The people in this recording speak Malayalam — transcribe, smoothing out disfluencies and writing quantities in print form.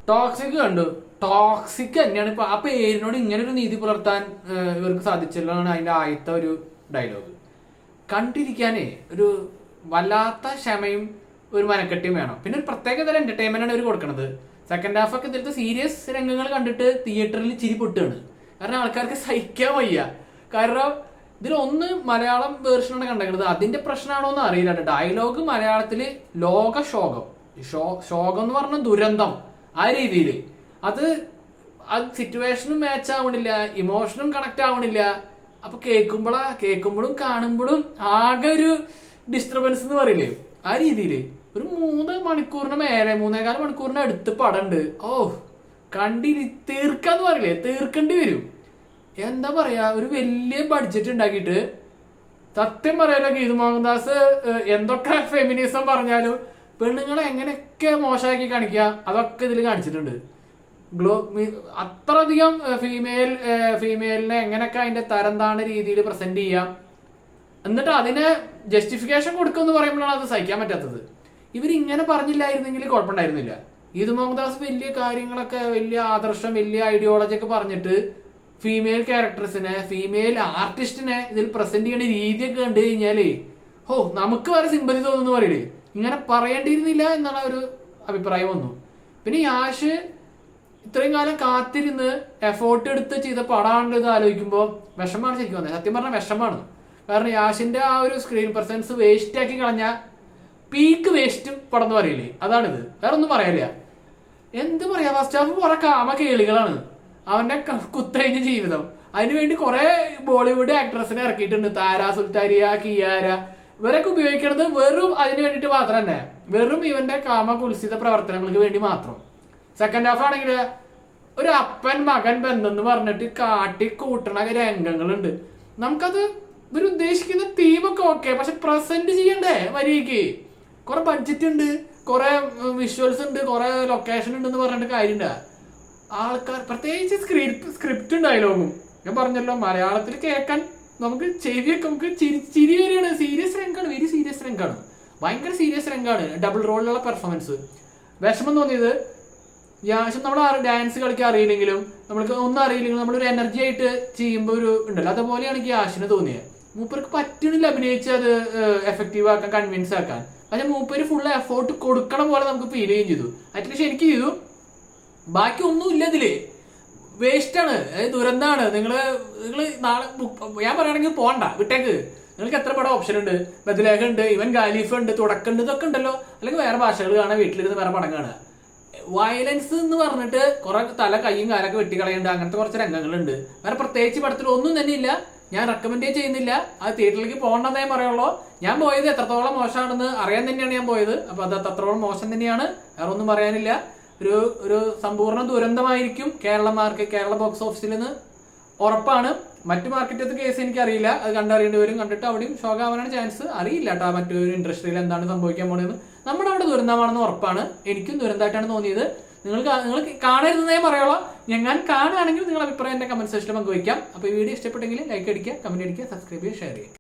ടോക്സിക് കണ്ടു. ടോക്സിക് തന്നെയാണ് ഇപ്പൊ ആ പേരിനോട് ഇങ്ങനെ ഒരു നീതി പുലർത്താൻ ഇവർക്ക് സാധിച്ചല്ലാണ് അതിന്റെ ആദ്യത്തെ ഒരു ഡയലോഗ്. കണ്ടിരിക്കാനേ ഒരു വല്ലാത്ത ക്ഷമയും ഒരു മനക്കെട്ടിയും വേണം. പിന്നെ ഒരു പ്രത്യേക തരം എന്റർടൈൻമെന്റ് ആണ് ഇവർ കൊടുക്കുന്നത്. സെക്കൻഡ് ഹാഫ് ഒക്കെ ഇതിലത്തെ സീരിയസ് രംഗങ്ങൾ കണ്ടിട്ട് തിയേറ്ററിൽ ചിരി പൊട്ടുകയാണ്. കാരണം ആൾക്കാർക്ക് സഹിക്കാൻ വയ്യ. കാരണം ഇതിലൊന്ന് മലയാളം വേർഷനാണ് കണ്ടത്. അതിന്റെ പ്രശ്നമാണോ എന്ന് അറിയില്ല. ഡയലോഗ് മലയാളത്തില് ലോക ശോകം, ശോകം എന്ന് പറഞ്ഞ ദുരന്തം, ആ രീതിയിൽ അത് സിറ്റുവേഷനും മാച്ച് ആവണില്ല, ഇമോഷനും കണക്ട് ആവണില്ല. അപ്പൊ കേൾക്കുമ്പോഴും കാണുമ്പോഴും ആകെ ഒരു ഡിസ്റ്റർബൻസ് എന്ന് പറയില്ലേ, ആ രീതിയിൽ ഒരു 3 മണിക്കൂറിന് മേലെ 3.25 മണിക്കൂറിന് അടുത്ത് പടമുണ്ട്. ഓ തീർക്കാന്ന് പറയില്ലേ, തീർക്കേണ്ടി വരും. എന്താ പറയാ, ഒരു വലിയ ബഡ്ജറ്റ് ഉണ്ടാക്കിയിട്ട് സത്യം പറയാലോ ഗീതു മോഹൻദാസ് എന്തൊക്കെ ഫെമിനിസം പറഞ്ഞാലും പെണ്ണുങ്ങളെ എങ്ങനെയൊക്കെ മോശമാക്കി കാണിക്കുക അതൊക്കെ ഇതിൽ കാണിച്ചിട്ടുണ്ട്. അത്രയധികം ഫീമെയിലിനെ എങ്ങനെയൊക്കെ അതിന്റെ തരം താണ രീതിയിൽ പ്രസന്റ് ചെയ്യാം, എന്നിട്ട് അതിനെ ജസ്റ്റിഫിക്കേഷൻ കൊടുക്കുമെന്ന് പറയുമ്പോഴാണ് അത് സഹിക്കാൻ പറ്റാത്തത്. ഇവരിങ്ങനെ പറഞ്ഞില്ലായിരുന്നെങ്കിൽ കുഴപ്പമുണ്ടായിരുന്നില്ല. ഗീതു മോഹൻദാസ് വലിയ കാര്യങ്ങളൊക്കെ, വലിയ ആദർശം, വലിയ ഐഡിയോളജി ഒക്കെ പറഞ്ഞിട്ട് ഫീമെയിൽ ക്യാരക്ടേഴ്സിനെ, ഫീമെയിൽ ആർട്ടിസ്റ്റിനെ ഇതിൽ പ്രസന്റ് ചെയ്യുന്ന രീതിയൊക്കെ കണ്ടു കഴിഞ്ഞാലേ നമുക്ക് വരെ സിമ്പതി തോന്നുന്നു പറയില്ലേ, ഇങ്ങനെ പറയേണ്ടിയിരുന്നില്ല എന്നുള്ള ഒരു അഭിപ്രായം വന്നു. പിന്നെ യാഷ് ഇത്രയും കാലം കാത്തിരുന്ന് എഫോർട്ട് എടുത്ത് ചെയ്ത പടമാണെന്ന് ആലോചിക്കുമ്പോൾ വിഷമാണ് ശരിക്കും വന്നത്. സത്യം പറഞ്ഞാൽ വിഷമാണ്. കാരണം യാഷിന്റെ ആ ഒരു സ്ക്രീൻ പ്രസൻസ് വേസ്റ്റ് ആക്കി കളഞ്ഞ പീക്ക് വേസ്റ്റ് പടം എന്ന് പറയില്ലേ, അതാണിത്. വേറെ ഒന്നും പറയാനില്ല. എന്ത് പറയാ, ഫസ്റ്റ് ഹാഫ് കുറെ കാമ കേളികളാണ്. അവന്റെ കുത്തഴിഞ്ഞ ജീവിതം, അതിനുവേണ്ടി കുറെ ബോളിവുഡ് ആക്ട്രസിനെ ഇറക്കിയിട്ടുണ്ട്. താര സുൽത്താരിയ, കിയാര, ഇവരൊക്കെ ഉപയോഗിക്കുന്നത് വെറും അതിന് വേണ്ടിയിട്ട് മാത്രം തന്നെ, വെറും ഇവന്റെ കാമ കുൽസിത പ്രവർത്തനങ്ങൾക്ക് വേണ്ടി മാത്രം. സെക്കൻഡ് ഹാഫ് ആണെങ്കിൽ ഒരു അപ്പൻ മകൻ ബന്ധം എന്ന് പറഞ്ഞിട്ട് കാട്ടിക്കൂട്ടണ രംഗങ്ങളുണ്ട്. നമുക്കത് ഇവർ ഉദ്ദേശിക്കുന്ന തീമൊക്കെ ഓക്കെ, പക്ഷെ പ്രസന്റ് ചെയ്യണ്ടേ വരിക്ക്. കുറെ ബഡ്ജറ്റ് ഉണ്ട്, കുറെ വിഷ്വൽസ് ഉണ്ട്, കുറെ ലൊക്കേഷൻ ഉണ്ടെന്ന് പറഞ്ഞിട്ട് കാര്യമുണ്ട്. ആൾക്കാർ പ്രത്യേകിച്ച് സ്ക്രിപ്റ്റും ഡയലോഗും ഞാൻ പറഞ്ഞല്ലോ, മലയാളത്തിൽ കേൾക്കാൻ നമുക്ക് ചെവിയൊക്കെ നമുക്ക് ചിരി വരികയാണ്. സീരിയസ് രംഗാണ്, വെരി സീരിയസ് രംഗാണ്, ഭയങ്കര സീരിയസ് രംഗാണ്. ഡബിൾ റോളിലുള്ള പെർഫോമൻസ്. വിഷമം തോന്നിയത് യാശം നമ്മൾ ഡാൻസ് കളിക്കാൻ അറിയില്ലെങ്കിലും, നമ്മൾക്ക് ഒന്നും അറിയില്ലെങ്കിലും നമ്മളൊരു എനർജി ആയിട്ട് ചെയ്യുമ്പോൾ ഒരു ഉണ്ടല്ലോ, അതുപോലെയാണ് എനിക്ക് യാഷിന് തോന്നിയത്. മൂപ്പർക്ക് പറ്റണില്ല അഭിനയിച്ച് അത് എഫക്റ്റീവ് ആക്കാൻ, കൺവിൻസ് ആക്കാൻ. പക്ഷെ മൂപ്പര് ഫുള്ള് എഫോർട്ട് കൊടുക്കണ പോലെ നമുക്ക് ഫീൽ ചെയ്യുകയും ചെയ്തു. അറ്റ്ലീസ്റ്റ് എനിക്ക് ചെയ്തു. ബാക്കി ഒന്നും ഇല്ല ഇതില്, വേസ്റ്റാണ്, ദുരന്താണ്. നിങ്ങള് നാളെ ഞാൻ പറയുകയാണെങ്കിൽ പോണ്ട, വിട്ടേക്ക്. നിങ്ങൾക്ക് എത്ര പടം ഓപ്ഷൻ ഉണ്ട്, ബദലേഖ ഉണ്ട്, ഇവൻ ഖാലിഫ് ഉണ്ട്, തുടക്കമുണ്ട്, ഇതൊക്കെ ഉണ്ടല്ലോ. അല്ലെങ്കിൽ വേറെ ഭാഷകൾ കാണാൻ, വീട്ടിലിരുന്ന് വേറെ പടം കാണുക. വയലൻസ് എന്ന് പറഞ്ഞിട്ട് കുറെ തല കയ്യും കാലൊക്കെ വെട്ടിക്കളയുണ്ട്, അങ്ങനത്തെ കുറച്ച് രംഗങ്ങളുണ്ട്. വേറെ പ്രത്യേകിച്ച് പടത്തിൽ ഒന്നും തന്നെ ഇല്ല. ഞാൻ റെക്കമെൻഡ് ചെയ്യുന്നില്ല, അത് തിയേറ്ററിലേക്ക് പോകണ്ടെന്നേ പറയുള്ളൂ. ഞാൻ പോയത് എത്രത്തോളം മോശമാണെന്ന് അറിയാൻ തന്നെയാണ് ഞാൻ പോയത്. അപ്പൊ അത് അത്രത്തോളം മോശം തന്നെയാണ്, വേറെ ഒന്നും പറയാനില്ല. ഒരു സമ്പൂർണ്ണ ദുരന്തമായിരിക്കും കേരള ബോക്സ് ഓഫീസിൽ നിന്ന് ഉറപ്പാണ്. മറ്റു മാർക്കറ്റത്തെ കേസ് എനിക്കറിയില്ല, അത് കണ്ടറിയേണ്ടി വരും. കണ്ടിട്ട് അവിടെയും ഷോക്കാവാനാണ് ചാൻസ്. അറിയില്ല കേട്ടോ മറ്റൊരു ഇൻഡസ്ട്രിയിൽ എന്താണ് സംഭവിക്കാൻ പോണെന്ന്. നമ്മുടെ അവിടെ ദുരന്തമാണെന്ന് ഉറപ്പാണ്. എനിക്കും ദുരന്തമായിട്ടാണ് തോന്നിയത്. നിങ്ങൾ കാണരുതെന്നേ പറയുള്ളൂ. ഞാൻ കാണുകയാണെങ്കിൽ നിങ്ങൾ അഭിപ്രായം എന്റെ കമന്റ് സെക്ഷനിൽ പങ്കുവയ്ക്കാം. അപ്പോൾ ഈ വീഡിയോ ഇഷ്ടപ്പെട്ടെങ്കിൽ ലൈക്ക് അടിക്കുക, കമന്റ് അടിക്കുക, സബ്സ്ക്രൈബ് ചെയ്യുക, ഷെയർ ചെയ്യുക.